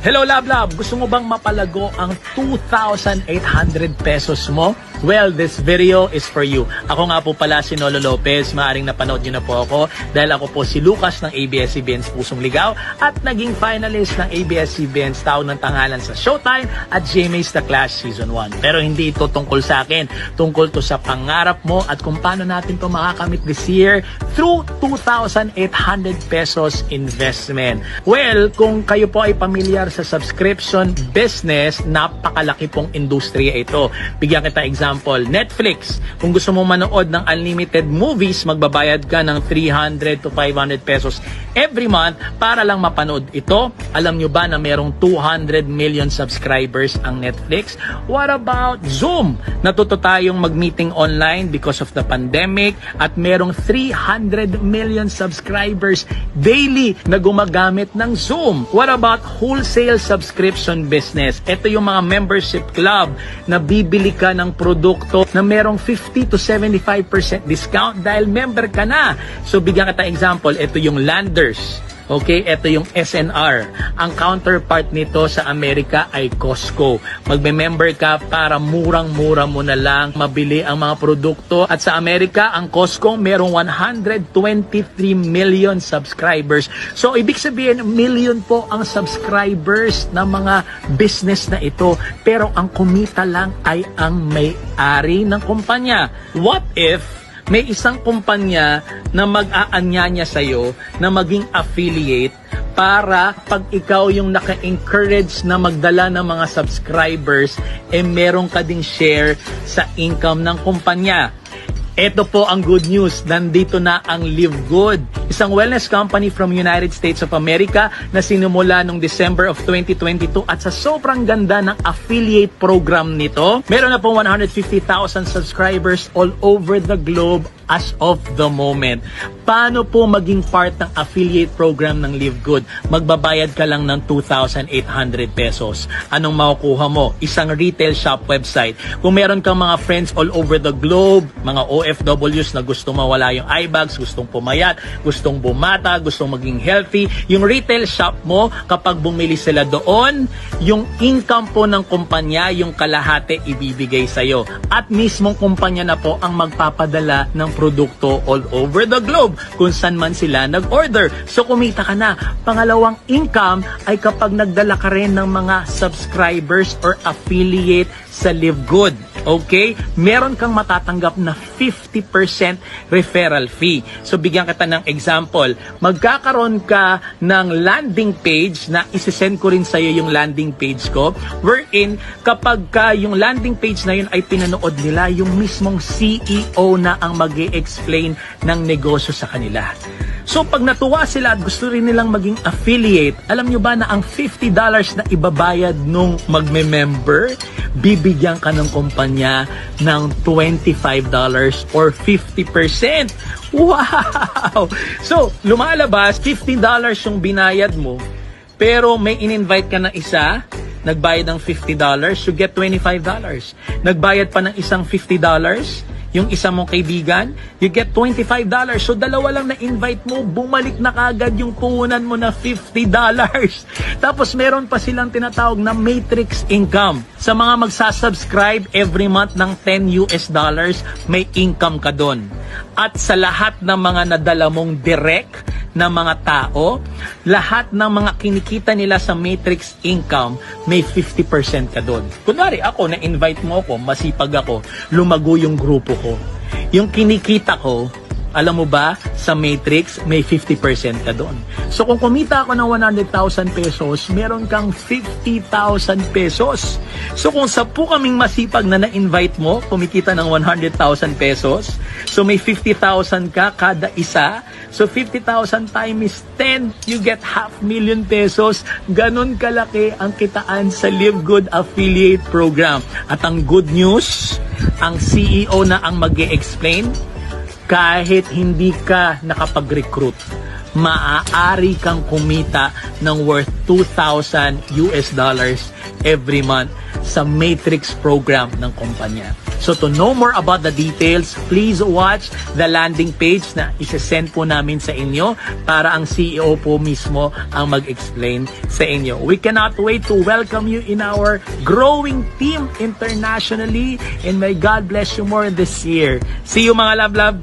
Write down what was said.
Hello Love Love! Gusto mo bang mapalago ang 2,800 pesos mo? Well, this video is for you. Ako nga po pala si Nolo Lopez. Maaring napanood nyo na po ako dahil ako po si Lucas ng ABS-CBN's Pusong Ligaw at naging finalist ng ABS-CBN's Tao ng Tanghalan sa Showtime at GMA's The Clash Season 1. Pero hindi ito tungkol sa akin. Tungkol to sa pangarap mo at kung paano natin ito makakamit this year through 2,800 pesos investment. Well, kung kayo po ay pamilyar sa subscription business, napakalaki pong industriya ito. Bigyan kita example, Netflix. Kung gusto mo manood ng unlimited movies, magbabayad ka ng 300 to 500 pesos every month para lang mapanood ito. Alam nyo ba na merong 200 million subscribers ang Netflix? What about Zoom? Natuto tayong mag-meeting online because of the pandemic at merong 300 million subscribers daily na gumagamit ng Zoom. What about wholesale subscription business? Ito yung mga membership club na bibili ka ng produkto na merong 50 to 75% discount dahil member ka na. So bigyan kita example, ito yung Landers. Okay, ito yung SNR. Ang counterpart nito sa Amerika ay Costco. Magme-member ka para murang-mura mo na lang mabili ang mga produkto. At sa Amerika, ang Costco merong 123 million subscribers. So, ibig sabihin, million po ang subscribers ng mga business na ito. Pero ang kumita lang ay ang may-ari ng kumpanya. What if may isang kumpanya na mag-aanyanya sa'yo na maging affiliate para pag ikaw yung naka-encourage na magdala ng mga subscribers, meron ka ding share sa income ng kumpanya. Ito po ang good news. Nandito na ang Live Good. Isang wellness company from United States of America na sinimula noong December of 2022 at sa sobrang ganda ng affiliate program nito, meron na pong 150,000 subscribers all over the globe as of the moment. Paano po maging part ng affiliate program ng Live Good? Magbabayad ka lang ng 2,800 pesos. Anong makukuha mo? Isang retail shop website. Kung meron kang mga friends all over the globe, mga OFWs na gusto mawala yung eye bags, gustong pumayat, gustong bumata, gustong maging healthy, yung retail shop mo, kapag bumili sila doon, yung income po ng kumpanya, yung kalahati ibibigay sa'yo. At mismong kumpanya na po ang magpapadala ng produkto all over the globe kung saan man sila nag-order. So kumita ka na. Pangalawang income ay kapag nagdala ka rin ng mga subscribers or affiliate sa Live Good. Okay? Meron kang matatanggap na 50% referral fee. So bigyan kita ng example. Magkakaroon ka ng landing page na isisend ko rin sa'yo yung landing page ko, wherein kapag yung landing page na yun ay pinanood nila, yung mismong CEO na ang mag-i-explain ng negosyo sa kanila. So pag natuwa sila at gusto rin nilang maging affiliate, alam nyo ba na ang $50 na ibabayad nung magme-member, bibigyan ka ng kumpanya ng $25 or 50%. Wow! So lumalabas, $50 yung binayad mo, pero may in-invite ka na isa, nagbayad ng $50, you get $25. Nagbayad pa ng isang $50, yung isa mong kaibigan, you get $25. So, dalawa lang na-invite mo, bumalik na kagad yung puhunan mo na $50. Tapos, meron pa silang tinatawag na matrix income. Sa mga magsasubscribe every month ng $10, may income ka doon. At sa lahat ng mga nadala mong direct na mga tao, lahat ng mga kinikita nila sa matrix income, may 50% ka doon. Kunwari, ako, na-invite mo ako, masipag ako, lumago yung grupo ko. Yung kinikita ko, alam mo ba, sa matrix, may 50% ka doon. So kung kumita ako ng 100,000 pesos, meron kang 50,000 pesos. So kung 10 kaming masipag na na-invite mo, kumikita ng 100,000 pesos, so may 50,000 ka kada isa. So 50,000 times 10, you get 500,000 pesos. Ganon kalaki ang kitaan sa Live Good Affiliate Program. At ang good news, ang CEO na ang mag-e-explain, kahit hindi ka nakapag-recruit, maaari kang kumita ng worth $2,000 every month sa Matrix program ng kumpanya. So to know more about the details, please watch the landing page na isa-send po namin sa inyo para ang CEO po mismo ang mag-explain sa inyo. We cannot wait to welcome you in our growing team internationally, and may God bless you more this year. See you mga love.